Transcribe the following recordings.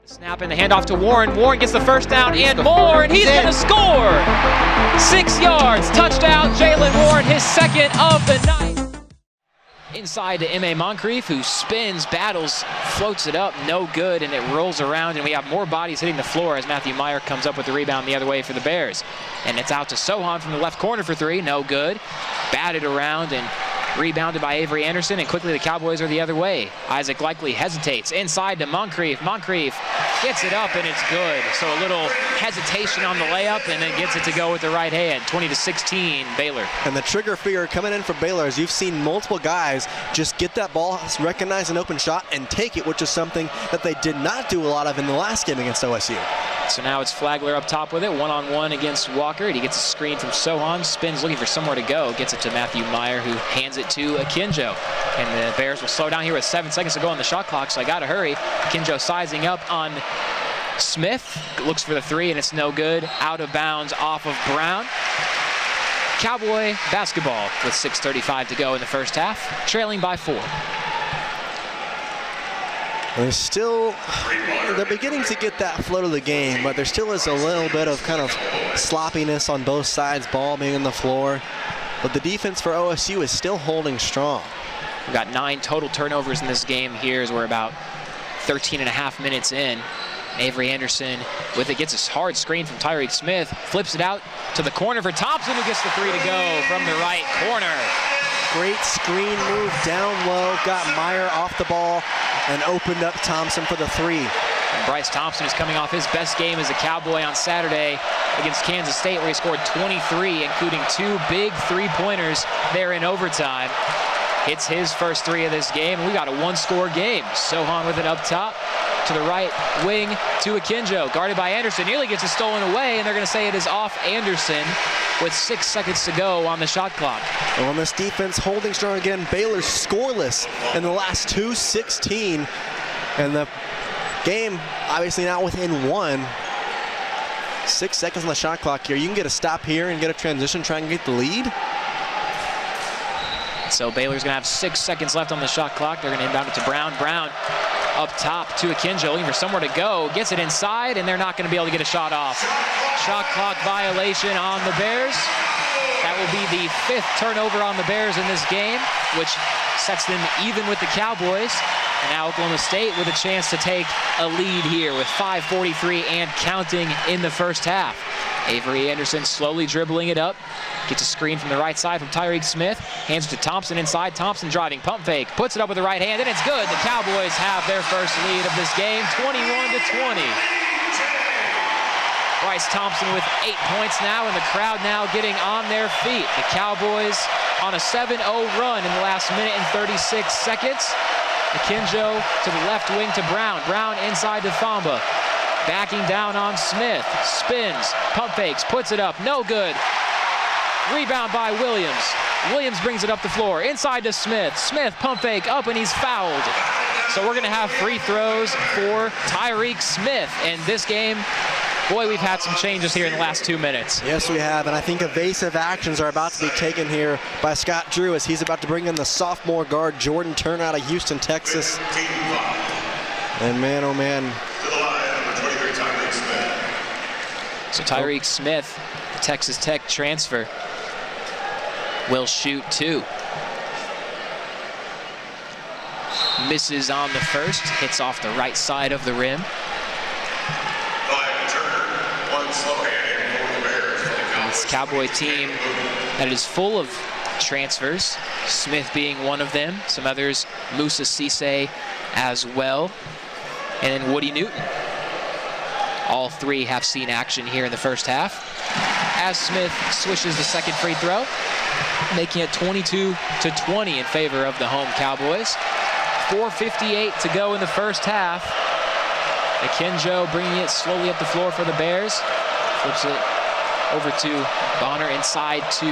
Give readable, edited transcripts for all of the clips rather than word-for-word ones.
Snap and the handoff to Warren. Warren gets the first down and more, and he's going to score. 6 yards, touchdown, Jalen Warren, his second of the night. Inside to M.A. Moncrief, who spins, battles, floats it up, no good, and it rolls around, and we have more bodies hitting the floor as Matthew Meyer comes up with the rebound the other way for the Bears. And it's out to Sohan from the left corner for 3, no good. Batted around and rebounded by Avery Anderson, and quickly the Cowboys are the other way. Isaac Likely hesitates inside to Moncrief. Moncrief gets it up, and it's good. So a little hesitation on the layup, and then gets it to go with the right hand. 20-16, Baylor. And the trigger finger coming in for Baylor, as you've seen multiple guys just get that ball, recognize an open shot, and take it, which is something that they did not do a lot of in the last game against OSU. So now it's Flagler up top with it, one-on-one against Walker, and he gets a screen from Sohan, spins looking for somewhere to go, gets it to Matthew Meyer, who hands it to Akinjo. And the Bears will slow down here with 7 seconds to go on the shot clock, so I gotta hurry. Akinjo sizing up on Smith, looks for the 3, and it's no good. Out of bounds off of Brown. Cowboy basketball with 6:35 to go in the first half, trailing by 4. They're beginning to get that flow to the game, but there still is a little bit of kind of sloppiness on both sides, ball being on the floor. But the defense for OSU is still holding strong. We've got 9 total turnovers in this game here as we're about 13.5 minutes in. Avery Anderson with it, gets a hard screen from Tyreek Smith, flips it out to the corner for Thompson, who gets the 3 to go from the right corner. Great screen move down low, got Meyer off the ball, and opened up Thompson for the 3. And Bryce Thompson is coming off his best game as a Cowboy on Saturday against Kansas State, where he scored 23, including 2 big 3-pointers there in overtime. Hits his first 3 of this game, and we got a 1-score game. Sohan with it up top to the right wing to Akinjo, guarded by Anderson, nearly gets it stolen away, and they're going to say it is off Anderson with 6 seconds to go on the shot clock. And on this defense, holding strong again. Baylor scoreless in the last 2:16, and the game obviously now within 1. 6 seconds on the shot clock here. You can get a stop here and get a transition, try and get the lead. So Baylor's going to have 6 seconds left on the shot clock. They're going to inbound it to Brown. Brown up top to Akinjo, looking for somewhere to go. Gets it inside, and they're not going to be able to get a shot off. Shot clock violation on the Bears. That will be the 5th turnover on the Bears in this game, which sets them even with the Cowboys. And now Oklahoma State with a chance to take a lead here with 5:43 and counting in the first half. Avery Anderson slowly dribbling it up. Gets a screen from the right side from Tyreek Smith. Hands it to Thompson inside. Thompson driving, pump fake. Puts it up with the right hand, and it's good. The Cowboys have their first lead of this game, 21-20. Bryce Thompson with 8 points now, and the crowd now getting on their feet. The Cowboys on a 7-0 run in the last minute and 36 seconds. Akinjo to the left wing to Brown. Brown inside to Thamba. Backing down on Smith. Spins, pump fakes, puts it up. No good. Rebound by Williams. Williams brings it up the floor. Inside to Smith. Smith pump fake up, and he's fouled. So we're going to have free throws for Tyreek Smith. And this game, boy, we've had some changes here in the last 2 minutes. Yes, we have, and I think evasive actions are about to be taken here by Scott Drew as he's about to bring in the sophomore guard, Jordan Turner, out of Houston, Texas. And man, oh man. So Tyreek Smith, Texas Tech transfer, will shoot 2. Misses on the first, hits off the right side of the rim. This Cowboy team that is full of transfers, Smith being one of them, some others, Musa Cisse as well, and then Woody Newton. All 3 have seen action here in the first half as Smith swishes the second free throw, making it 22-20 in favor of the home Cowboys. 4:58 to go in the first half. Akinjo bringing it slowly up the floor for the Bears. Flips it over to Bonner inside to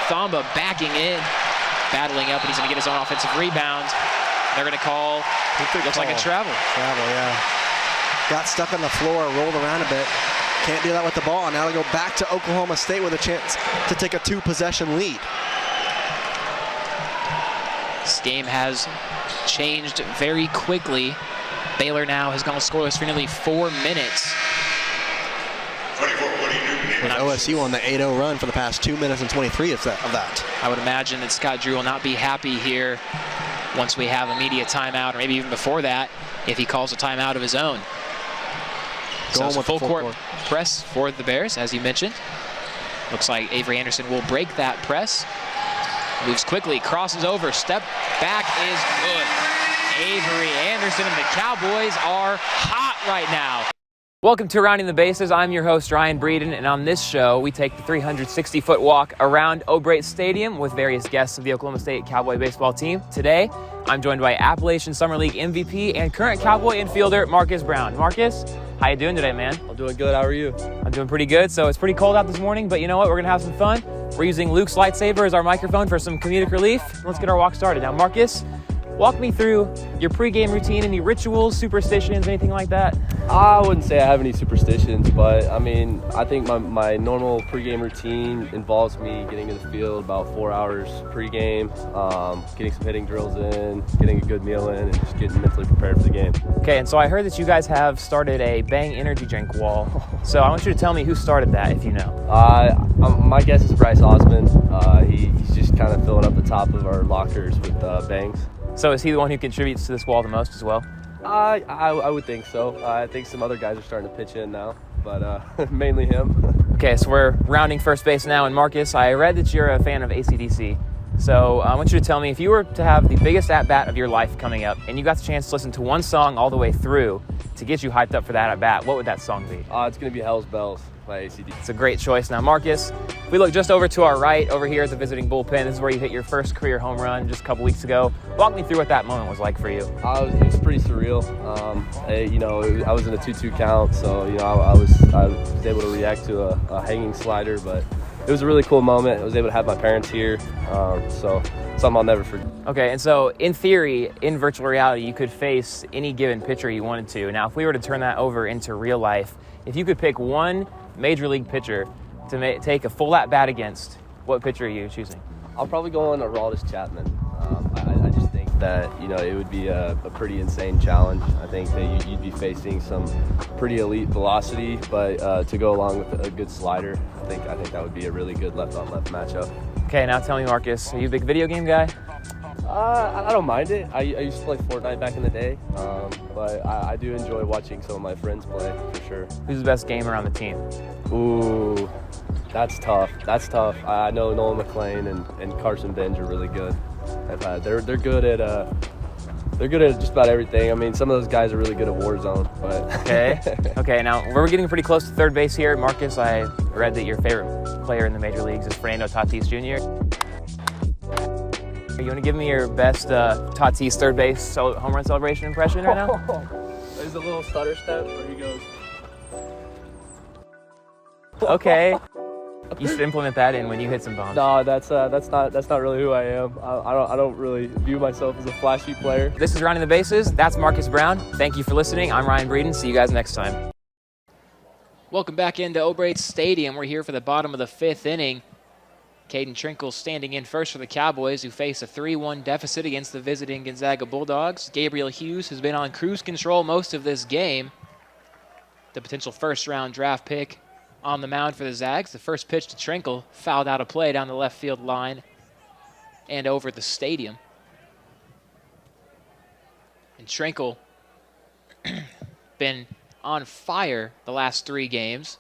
Thamba, backing in, battling up, and he's going to get his own offensive rebound. They're going to call, looks like a travel. Travel, yeah. Got stuck on the floor, rolled around a bit. Can't do that with the ball. Now they go back to Oklahoma State with a chance to take a 2-possession lead. This game has changed very quickly Baylor now has gone scoreless for nearly 4 minutes. With OSU on the 8-0 run for the past 2 minutes and 23 of that. I would imagine that Scott Drew will not be happy here once we have a media timeout, or maybe even before that, if he calls a timeout of his own. Going So with full court press for the Bears, as you mentioned. Looks like Avery Anderson will break that press. Moves quickly, crosses over, step back is good. Avery Anderson and the Cowboys are hot right now. Welcome to Rounding the Bases. I'm your host, Ryan Breeden, and on this show, we take the 360-foot walk around O'Brate Stadium with various guests of the Oklahoma State Cowboy baseball team. Today, I'm joined by Appalachian Summer League MVP and current Cowboy infielder Marcus Brown. Marcus, how you doing today, man? I'm doing good. How are you? I'm doing pretty good. So it's pretty cold out this morning, but you know what? We're going to have some fun. We're using Luke's lightsaber as our microphone for some comedic relief. Let's get our walk started. Now, Marcus, walk me through your pregame routine. Any rituals, superstitions, anything like that? I wouldn't say I have any superstitions, but I mean, I think my normal pregame routine involves me getting to the field about 4 hours pregame, getting some hitting drills in, getting a good meal in, and just getting mentally prepared for the game. Okay, and so I heard that you guys have started a Bang energy drink wall. So I want you to tell me who started that, if you know. My guess is Bryce Osmond. He's just kind of filling up the top of our lockers with Bangs. So is he the one who contributes to this wall the most as well? I would think so. I think some other guys are starting to pitch in now, but mainly him. Okay, so we're rounding first base now, and Marcus, I read that you're a fan of AC/DC. So I want you to tell me, if you were to have the biggest at-bat of your life coming up, and you got the chance to listen to one song all the way through to get you hyped up for that at-bat, what would that song be? It's going to be Hell's Bells by AC/DC. It's a great choice. Now, Marcus, if we look just over to our right, over here at the visiting bullpen, this is where you hit your first career home run just a couple weeks ago. Walk me through what that moment was like for you. It was pretty surreal. I was in a 2-2 count, so I was able to react to a hanging slider, but it was a really cool moment. I was able to have my parents here, so something I'll never forget. Okay, and so in theory, in virtual reality, you could face any given pitcher you wanted to. Now, if we were to turn that over into real life, if you could pick one major league pitcher to take a full at-bat against, what pitcher are you choosing? I'll probably go on Aroldis Chapman. I just think that it would be a pretty insane challenge. I think that you'd be facing some pretty elite velocity, but to go along with a good slider, I think that would be a really good left-on-left matchup. Okay, now tell me, Marcus, are you a big video game guy? I don't mind it. I used to play Fortnite back in the day, but I do enjoy watching some of my friends play, for sure. Who's the best gamer on the team? Ooh, that's tough. I know Nolan McClain and Carson Benj are really good. They're good at just about everything. I mean, some of those guys are really good at Warzone. But Okay. Now we're getting pretty close to third base here, Marcus. I read that your favorite player in the major leagues is Fernando Tatis Jr. You want to give me your best Tatis third base home run celebration impression right now? There's a little stutter step where he goes. Okay. You should implement that in when you hit some bombs. No, that's not really who I am. I don't really view myself as a flashy player. This is Rounding the Bases. That's Marcus Brown. Thank you for listening. I'm Ryan Breeden. See you guys next time. Welcome back into O'Brate Stadium. We're here for the bottom of the fifth inning. Caden Trinkle standing in first for the Cowboys, who face a 3-1 deficit against the visiting Gonzaga Bulldogs. Gabriel Hughes has been on cruise control most of this game. The potential first-round draft pick on the mound for the Zags. The first pitch to Trinkle fouled out a play down the left field line and over the stadium. And Trinkle been on fire the last 3 games.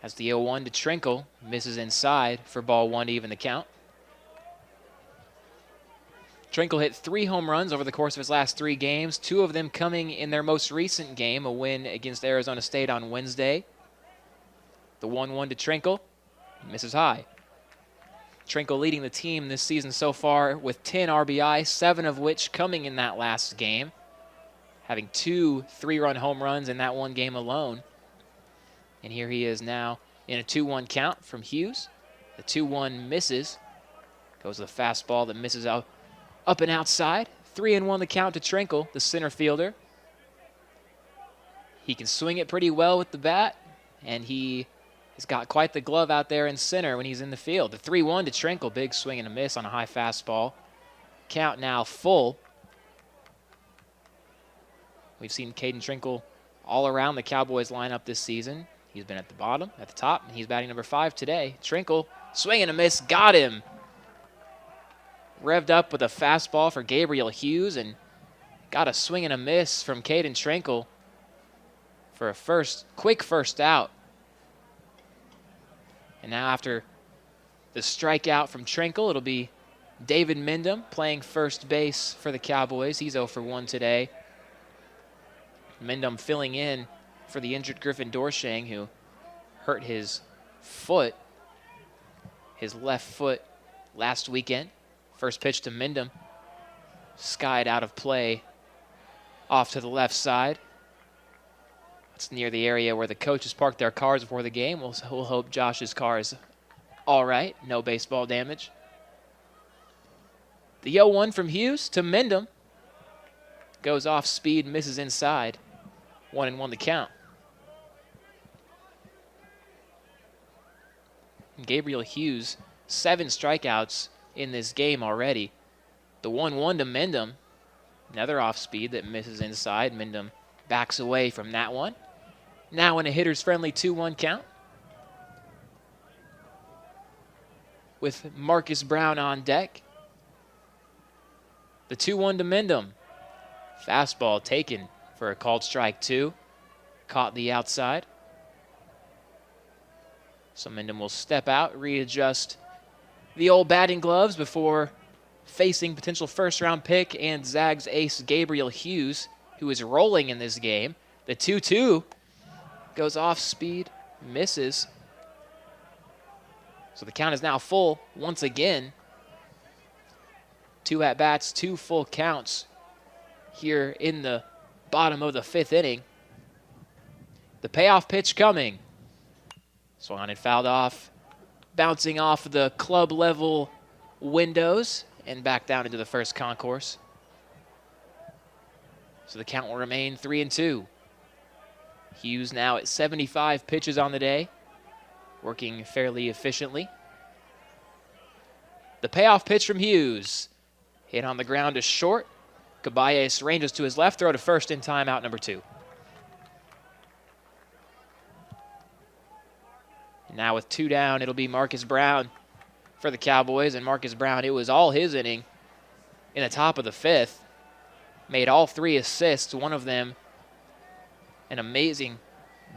As the 0-1 to Trinkle misses inside for ball 1 to even the count. Trinkle hit 3 home runs over the course of his last 3 games, 2 of them coming in their most recent game, a win against Arizona State on Wednesday. The 1-1 to Trinkle misses high. Trinkle leading the team this season so far with 10 RBI, 7 of which coming in that last game, having 2 3-run home runs in that one game alone. And here he is now in a 2-1 count from Hughes. The 2-1 misses. Goes the fastball that misses out up and outside. 3-1 the count to Trinkle, the center fielder. He can swing it pretty well with the bat, and he has got quite the glove out there in center when he's in the field. The 3-1 to Trinkle, big swing and a miss on a high fastball. Count now full. We've seen Caden Trinkle all around the Cowboys lineup this season. He's been at the bottom, at the top, and he's batting number 5 today. Trinkle, swing and a miss, got him. Revved up with a fastball for Gabriel Hughes, and got a swing and a miss from Caden Trinkle for a quick first out. And now after the strikeout from Trinkle, it'll be David Mindham playing first base for the Cowboys. He's 0 for 1 today. Mindham filling in for the injured Griffin Dorshang, who hurt his foot, his left foot, last weekend. First pitch to Mindham, skied out of play off to the left side. It's near the area where the coaches parked their cars before the game. We'll hope Josh's car is all right, no baseball damage. The 0-1 from Hughes to Mindham. Goes off speed, misses inside. 1-1 the count. Gabriel Hughes, 7 strikeouts in this game already. The 1-1 to Mindham. Another off speed that misses inside. Mindham backs away from that one. Now in a hitter's friendly 2-1 count. With Marcus Brown on deck. The 2-1 to Mindham. Fastball taken for a called strike 2. Caught the outside. So Mindham will step out, readjust the old batting gloves before facing potential first-round pick and Zags ace Gabriel Hughes, who is rolling in this game. The 2-2 goes off speed, misses. So the count is now full once again. 2 at-bats, 2 full counts here in the bottom of the 5th inning. The payoff pitch coming. Swung on and fouled off, bouncing off the club level windows and back down into the first concourse. So the count will remain 3-2. Hughes now at 75 pitches on the day, working fairly efficiently. The payoff pitch from Hughes. Hit on the ground to short. Caballes ranges to his left, throw to first in time, out number 2. Now with 2 down, it'll be Marcus Brown for the Cowboys. And Marcus Brown, it was all his inning in the top of the 5th. Made all 3 assists, one of them an amazing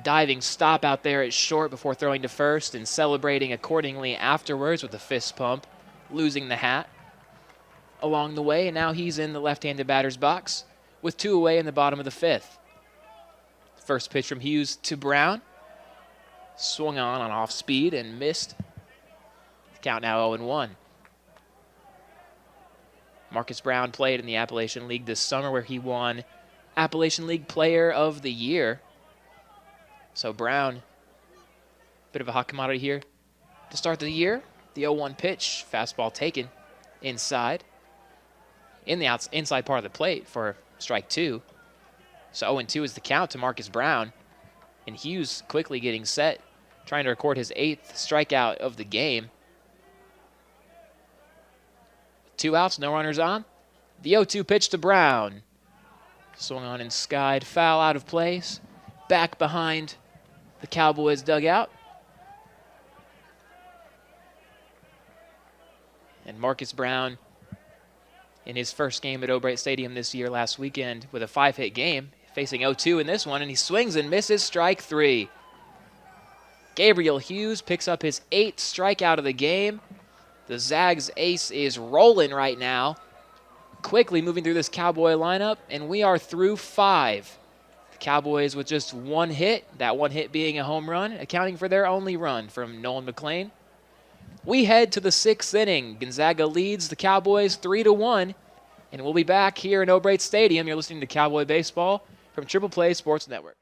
diving stop out there at short before throwing to first and celebrating accordingly afterwards with a fist pump, losing the hat along the way. And now he's in the left-handed batter's box with 2 away in the bottom of the 5th. First pitch from Hughes to Brown. Swung on off speed and missed. Count now 0-1. Marcus Brown played in the Appalachian League this summer where he won Appalachian League Player of the Year. So Brown, bit of a hot commodity here to start the year. The 0-1 pitch, fastball taken inside. In the inside part of the plate for strike 2. So 0-2 is the count to Marcus Brown. And Hughes quickly getting set, trying to record his 8th strikeout of the game. 2 outs, no runners on. The 0-2 pitch to Brown. Swung on and skied, foul out of place. Back behind the Cowboys dugout. And Marcus Brown, in his first game at O'Brate Stadium this year last weekend with a 5-hit game, facing 0-2 in this one, and he swings and misses, strike 3. Gabriel Hughes picks up his 8th strikeout of the game. The Zags ace is rolling right now, quickly moving through this Cowboy lineup, and we are through 5. The Cowboys with just 1 hit, that 1 hit being a home run, accounting for their only run from Nolan McLean. We head to the 6th inning. Gonzaga leads the Cowboys 3-1, and we'll be back here in O'Brate Stadium. You're listening to Cowboy Baseball from Triple Play Sports Network.